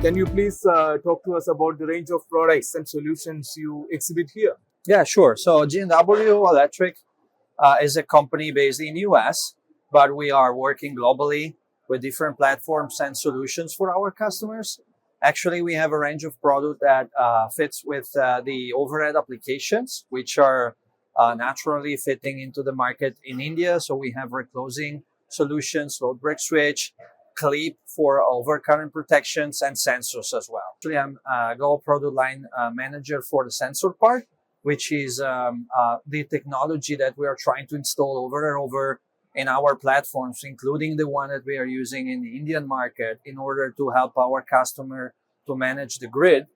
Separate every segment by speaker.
Speaker 1: Can you please talk to us about the range of products and solutions you exhibit here?
Speaker 2: Yeah, sure. So G&W Electric is a company based in US, but we are working globally with different platforms and solutions for our customers. Actually, we have a range of product that fits with the overhead applications, which are naturally fitting into the market in India. So we have reclosing solutions, load break switch, clip for overcurrent protections, and sensors as well. Actually, I'm Global Product Line Manager for the sensor part, which is the technology that we are trying to install over and over in our platforms, including the one that we are using in the Indian market in order to help our customer to manage the grid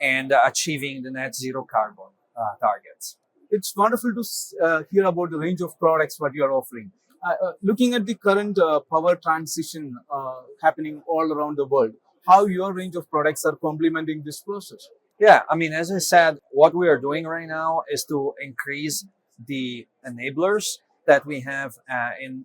Speaker 2: and achieving the net zero carbon targets.
Speaker 1: It's wonderful to hear about the range of products what you are offering. Looking at the current power transition happening all around the world, how your range of products are complementing this process?
Speaker 2: Yeah, I mean, as I said, what we are doing right now is to increase the enablers that we have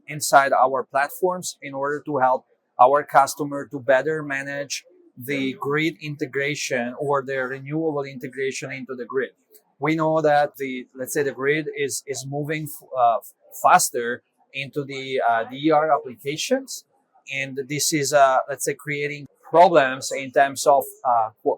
Speaker 2: inside our platforms in order to help our customer to better manage the grid integration or the renewable integration into the grid. We know that let's say the grid is moving faster into the DER applications, and this is let's say creating problems in terms of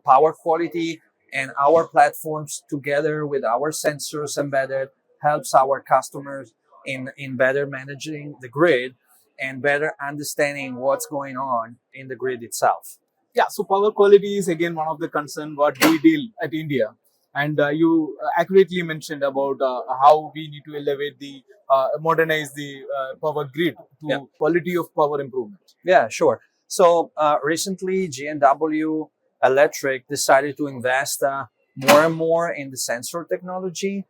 Speaker 2: power quality, and our platforms together with our sensors embedded helps our customers in better managing the grid and better understanding what's going on in the grid itself.
Speaker 1: Yeah, so power quality is again one of the concern what we deal at India. And you accurately mentioned about how we need to elevate modernize the power grid to quality of power improvement.
Speaker 2: Yeah, sure. So recently, G&W Electric decided to invest more and more in the sensor technology,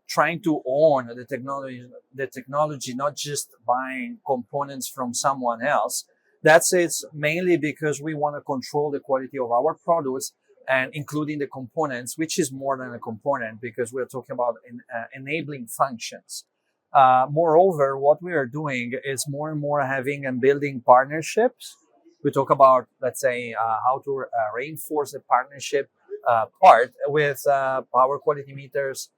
Speaker 2: trying to own the technology, not just buying components from someone else. It's mainly because we want to control the quality of our products and including the components, which is more than a component because we're talking about enabling functions. Moreover, what we are doing is more and more having and building partnerships. We talk about, let's say, how to reinforce the partnership part with power quality meters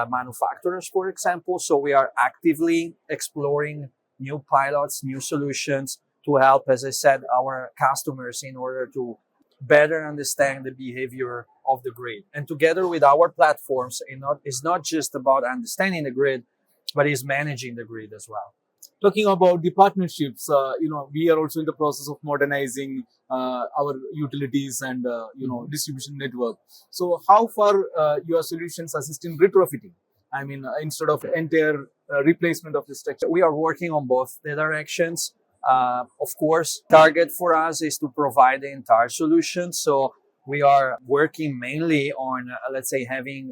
Speaker 2: manufacturers, for example. So we are actively exploring new pilots, new solutions to help, as I said, our customers in order to better understand the behavior of the grid. And together with our platforms, it's not just about understanding the grid, but is managing the grid as well.
Speaker 1: Talking about the partnerships, we are also in the process of modernizing our utilities and distribution network. So how far your solutions assist in retrofitting? I mean, instead of entire replacement of the structure.
Speaker 2: We are working on both the directions. Of course, target for us is to provide the entire solution. So we are working mainly on, let's say, having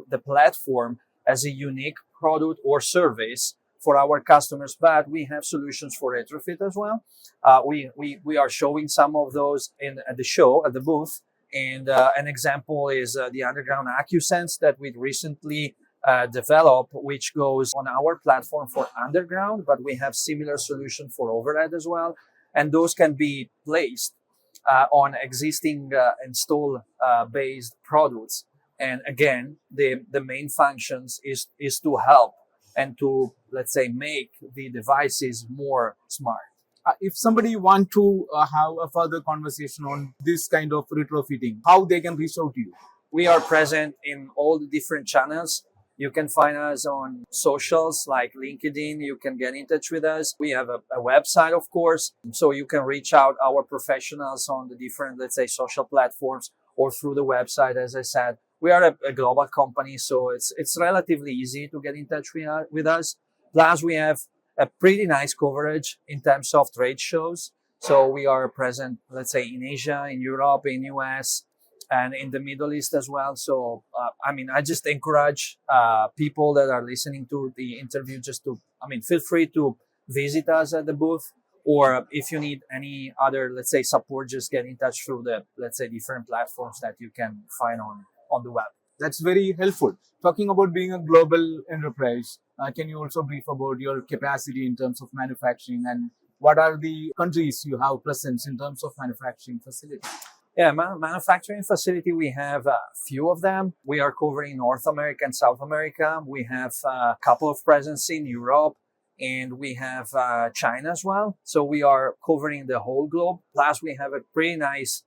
Speaker 2: the platform as a unique product or service for our customers, but we have solutions for retrofit as well. We are showing some of those at the show, at the booth. And an example is the underground AccuSense that we recently developed, which goes on our platform for underground, but we have similar solution for overhead as well. And those can be placed on existing install based products. And again, the main functions is to help and to, let's say, make the devices more smart.
Speaker 1: If somebody want to have a further conversation on this kind of retrofitting, how they can reach out to you?
Speaker 2: We are present in all the different channels. You can find us on socials like LinkedIn. You can get in touch with us. We have a website, of course, so you can reach out our professionals on the different, let's say, social platforms or through the website. As I said, we are a global company, so it's relatively easy to get in touch with us. Plus, we have a pretty nice coverage in terms of trade shows. So we are present, let's say, in Asia, in Europe, in US, and in the Middle East as well. So, I just encourage people that are listening to the interview feel free to visit us at the booth. Or if you need any other, let's say, support, just get in touch through the, let's say, different platforms that you can find on the web.
Speaker 1: That's very helpful. Talking about being a global enterprise, can you also brief about your capacity in terms of manufacturing and what are the countries you have presence in terms of manufacturing facility?
Speaker 2: Yeah, manufacturing facility, we have a few of them. We are covering North America and South America. We have a couple of presence in Europe, and we have China as well. So we are covering the whole globe. Plus, we have a pretty nice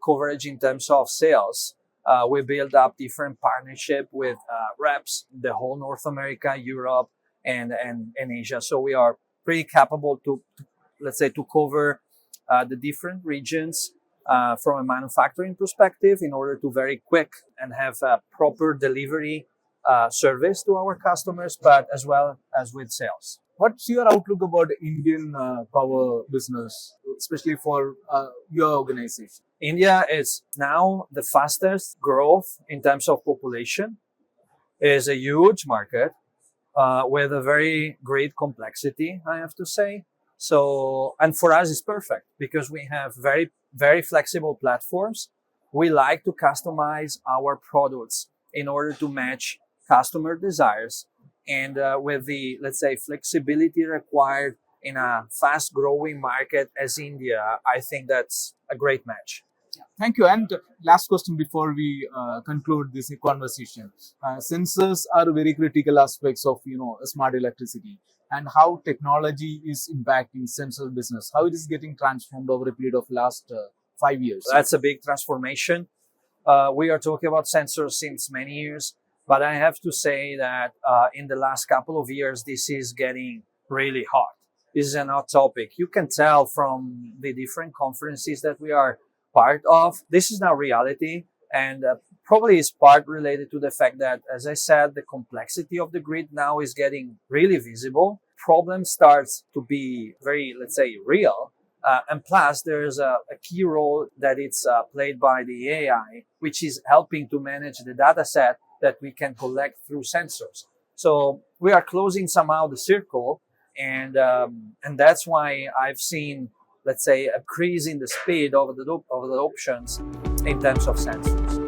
Speaker 2: coverage in terms of sales. We build up different partnership with reps, the whole North America, Europe, and Asia. So we are pretty capable to let's say, to cover the different regions from a manufacturing perspective in order to very quick and have a proper delivery service to our customers, but as well as with sales.
Speaker 1: What's your outlook about Indian power business, especially for your organization?
Speaker 2: India is now the fastest growth in terms of population. It is a huge market with a very great complexity, I have to say. So, and for us, it's perfect because we have very, very flexible platforms. We like to customize our products in order to match customer desires. And with the, let's say, flexibility required in a fast growing market as India, I think that's a great match.
Speaker 1: Thank you. And last question before we conclude this conversation. Sensors are very critical aspects of smart electricity, and how technology is impacting sensor business, how it is getting transformed over a period of last 5 years.
Speaker 2: That's a big transformation. We are talking about sensors since many years, but I have to say that in the last couple of years, this is getting really hot. This is an hot topic. You can tell from the different conferences that we are part of. This is now reality, and probably is part related to the fact that, as I said, the complexity of the grid now is getting really visible. Problem starts to be very, let's say, real. And plus, there's a key role that it's played by the AI, which is helping to manage the data set that we can collect through sensors. So we are closing somehow the circle, and that's why I've seen, let's say, a increase in the speed of the options in terms of sensors.